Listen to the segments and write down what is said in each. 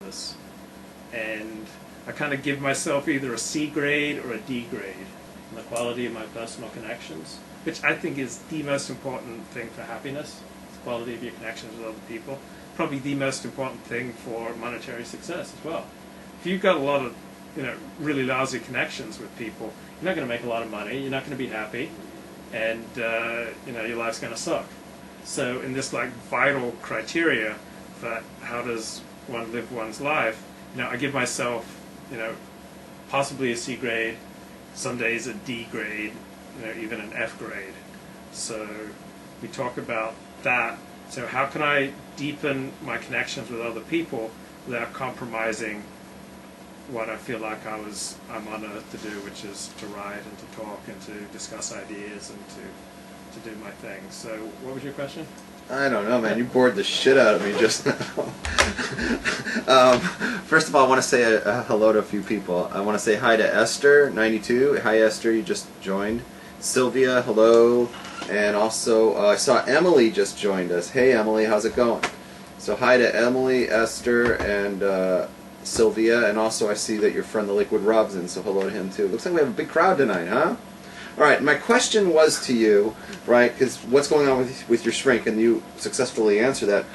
this, and I kind of give myself either a C grade or a D grade in the quality of my personal connections, which I think is the most important thing for happiness, the quality of your connections with other people. Probably the most important thing for monetary success as well. If you've got a lot of, really lousy connections with people, you're not going to make a lot of money, you're not going to be happy, and your life's going to suck. So in this vital criteria for how does one live one's life, I give myself, possibly a C grade, some days a D grade, even an F grade. So we talk about that. So how can I deepen my connections with other people without compromising what I feel like I'm on earth to do, which is to write and to talk and to discuss ideas and to do my thing. So what was your question? I don't know, man. You bored the shit out of me just now. First of all, I want to say a hello to a few people. I want to say hi to Esther, 92. Hi, Esther. You just joined. Sylvia, hello. And also, I saw Emily just joined us. Hey, Emily. How's it going? So hi to Emily, Esther, and Sylvia. And also, I see that your friend, the Liquid Robson, so hello to him, too. Looks like we have a big crowd tonight, huh? All right, my question was to you, right, because what's going on with your shrink, and you successfully answer that.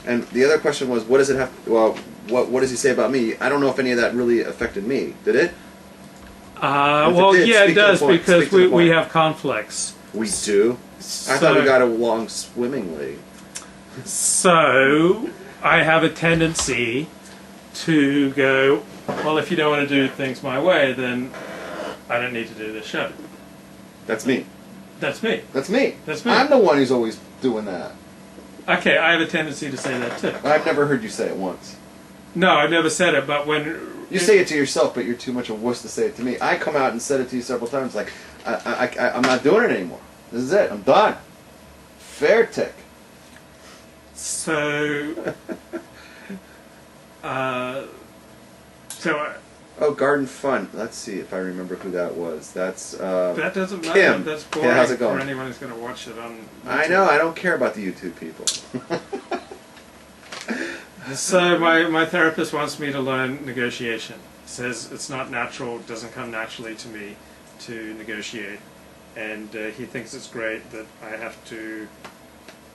And the other question was, what does it have, what does he say about me? I don't know if any of that really affected me. Did it? It does, because we have conflicts. We do? I thought we got along swimmingly. So, I have a tendency to go, well, if you don't want to do things my way, then I don't need to do this show. That's me. That's me. That's me. That's me. I'm the one who's always doing that. Okay, I have a tendency to say that too. I've never heard you say it once. No, I've never said it, but when... You say it to yourself, but you're too much of a wuss to say it to me. I come out and said it to you several times, like, I'm not doing it anymore. This is it. I'm done. Fair tick. So... Oh, Garden Fun. Let's see if I remember who that was. That's that doesn't matter. Kim. That's boring how's it going? for anyone who's going to watch it on YouTube. I know. I don't care about the YouTube people. So my therapist wants me to learn negotiation. Says it's not natural, doesn't come naturally to me to negotiate, and he thinks it's great that I have to,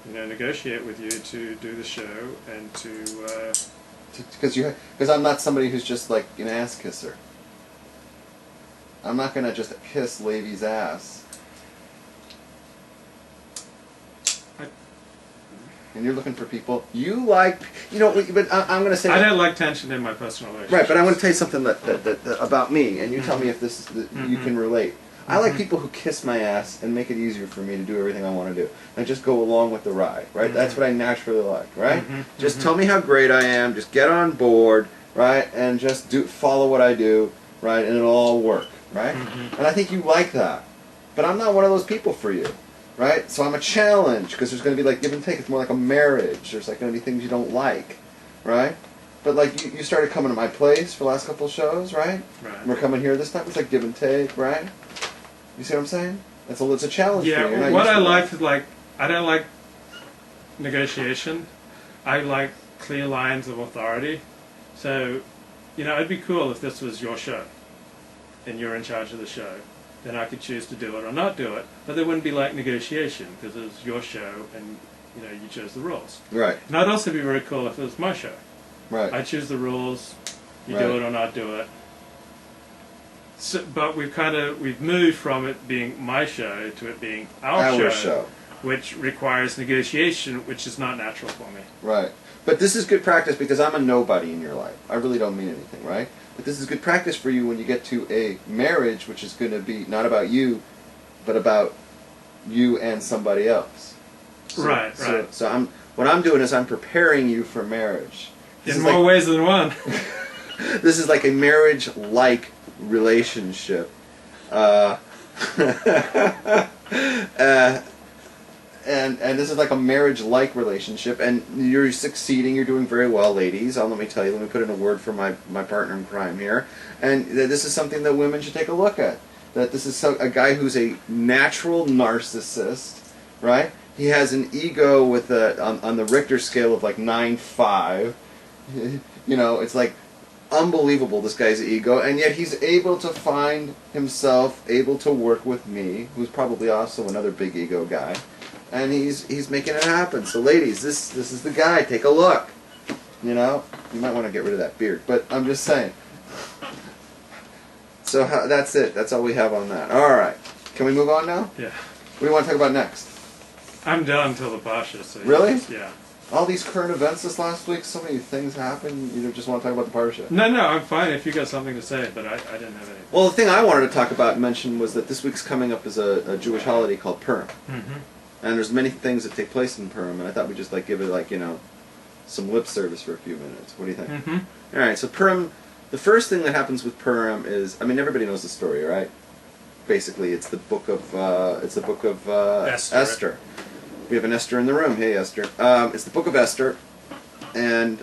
negotiate with you to do the show and to. Because I'm not somebody who's just like an ass kisser. I'm not gonna just kiss Levy's ass. And you're looking for people you like. But I'm gonna say I don't like tension in my personal relationship. Right, but I want to tell you something that about me, and you tell me if this you can relate. I like people who kiss my ass and make it easier for me to do everything I want to do. And just go along with the ride, right? That's what I naturally like, right? Just tell me how great I am, just get on board, right? And just follow what I do, right? And it'll all work, right? And I think you like that. But I'm not one of those people for you, right? So I'm a challenge, because there's going to be give and take. It's more like a marriage. There's going to be things you don't like, right? But you started coming to my place for the last couple of shows, right? Right. And we're coming here this time. It's like give and take, right? You see what I'm saying? It's a challenge for you. Yeah, what I like is I don't like negotiation. I like clear lines of authority. So, it'd be cool if this was your show and you're in charge of the show. Then I could choose to do it or not do it. But there wouldn't be negotiation because it was your show and, you chose the rules. Right. And I'd also be very cool if it was my show. Right. I choose the rules, you do it or not do it. So, but we've moved from it being my show to it being our show, which requires negotiation, which is not natural for me. Right. But this is good practice because I'm a nobody in your life. I really don't mean anything, right? But this is good practice for you when you get to a marriage, which is going to be not about you, but about you and somebody else. So, right. So what I'm doing is I'm preparing you for marriage. In more ways than one. This is like a marriage-like relationship. And this is like a marriage-like relationship, and you're succeeding, you're doing very well, ladies. Let me tell you, let me put in a word for my partner in crime here. And this is something that women should take a look at. That this is a guy who's a natural narcissist, right? He has an ego with on the Richter scale of 9.5. You know, it's like unbelievable, this guy's ego, and yet he's able to find himself able to work with me, who's probably also another big ego guy, and he's making it happen. So ladies, this is the guy. Take a look. You know, you might want to get rid of that beard, but I'm just saying. So that's it. That's all we have on that. All right. Can we move on now? Yeah. What do you want to talk about next? I'm done till the parasha. So Really? Yeah. All these current events this last week, so many things happened. You just want to talk about the parasha? No, I'm fine if you got something to say, but I didn't have anything. Well, the thing I wanted to talk about and mention was that this week's coming up is a Jewish holiday called Purim. Mm-hmm. And there's many things that take place in Purim, and I thought we'd just give it some lip service for a few minutes. What do you think? Mm-hmm. All right, so Purim, the first thing that happens with Purim is, everybody knows the story, right? Basically, it's the book of Esther. We have an Esther in the room. Hey, Esther. It's the book of Esther, and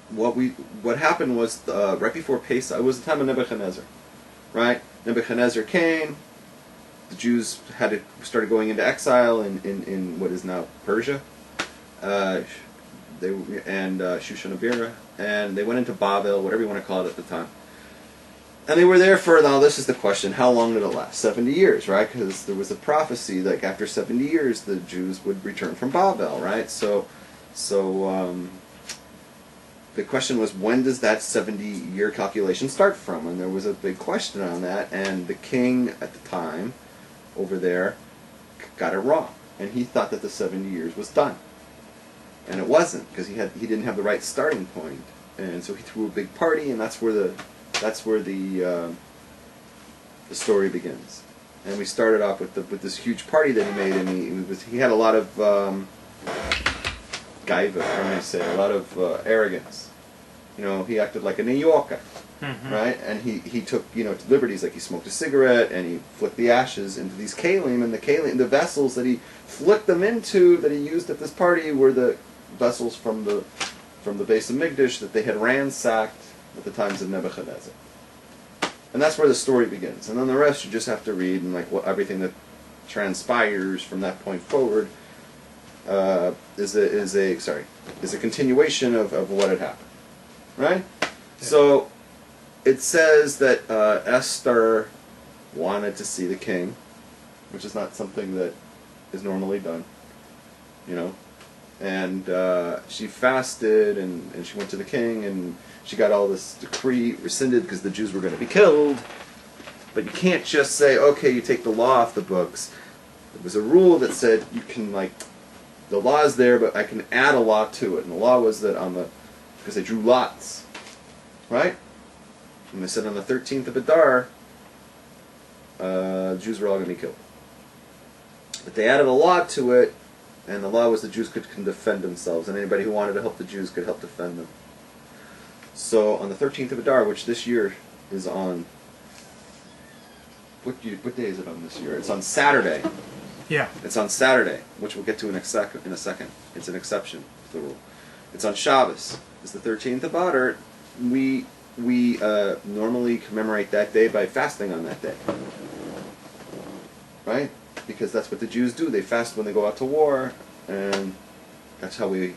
what happened was right before Pesach. It was the time of Nebuchadnezzar, right? Nebuchadnezzar came. The Jews started going into exile in what is now Persia. Shushan-Abira, and they went into Babel, whatever you want to call it at the time. And they were there for, now this is the question, how long did it last? 70 years, right? Because there was a prophecy that after 70 years the Jews would return from Babel, right? So the question was, when does that 70-year calculation start from? And there was a big question on that, and the king at the time over there got it wrong. And he thought that the 70 years was done. And it wasn't, because he didn't have the right starting point. And so he threw a big party, and that's where the story begins. And we started off with this huge party that he made, and he had a lot of gaiva, how they say, a lot of arrogance. You know, he acted like a New Yorker, right? And he took liberties, like he smoked a cigarette and he flicked the ashes into these kalim, and the vessels that he flicked them into that he used at this party were the vessels from the base of Migdash that they had ransacked at the times of Nebuchadnezzar. And that's where the story begins. And then the rest you just have to read, and everything that transpires from that point forward is a continuation of what had happened. Right? Yeah. So it says that Esther wanted to see the king, which is not something that is normally done. And she fasted, and she went to the king, and she got all this decree rescinded because the Jews were going to be killed. But you can't just say, okay, you take the law off the books. There was a rule that said you can, the law is there, but I can add a law to it. And the law was that because they drew lots, right? And they said on the 13th of Adar, Jews were all going to be killed. But they added a law to it, and the law was the Jews can defend themselves, and anybody who wanted to help the Jews could help defend them. So on the 13th of Adar, which this year is on, what day is it on this year? It's on Saturday. Yeah. It's on Saturday, which we'll get to in a second. It's an exception to the rule. It's on Shabbos. It's the 13th of Adar. We normally commemorate that day by fasting on that day. Right? Because that's what the Jews do. They fast when they go out to war, and that's what we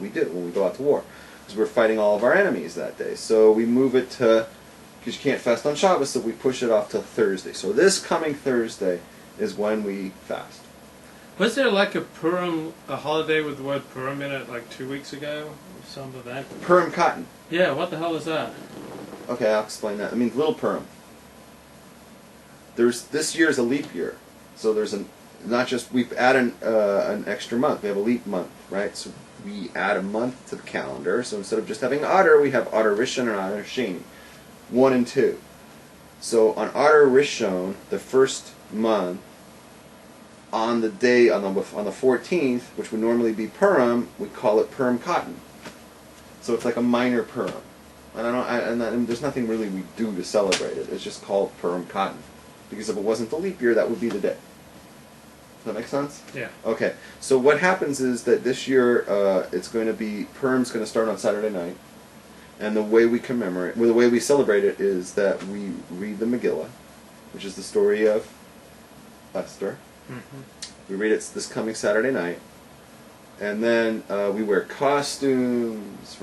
do when we go out to war. Because we're fighting all of our enemies that day. So we move it to, because you can't fast on Shabbos, so we push it off till Thursday. So this coming Thursday is when we fast. Was there a holiday with the word Purim in it 2 weeks ago? Or some event? Purim cotton. Yeah, what the hell is that? Okay, I'll explain that. It means little Purim. This year is a leap year. So there's we've added an extra month. We have a leap month, right? So we add a month to the calendar. So instead of just having Adar, we have Adar Rishon and Adar Sheni, 1 and 2. So on Adar Rishon, the first month, on the day on the 14th, which would normally be Purim, we call it Purim cotton. So it's like a minor Purim, and there's nothing really we do to celebrate it. It's just called Purim cotton, because if it wasn't the leap year, that would be the day. Does that make sense? Yeah. Okay. So what happens is that this year Purim's going to start on Saturday night, and the way we celebrate it is that we read the Megillah, which is the story of Esther. Mm-hmm. We read it this coming Saturday night, And then we wear costumes.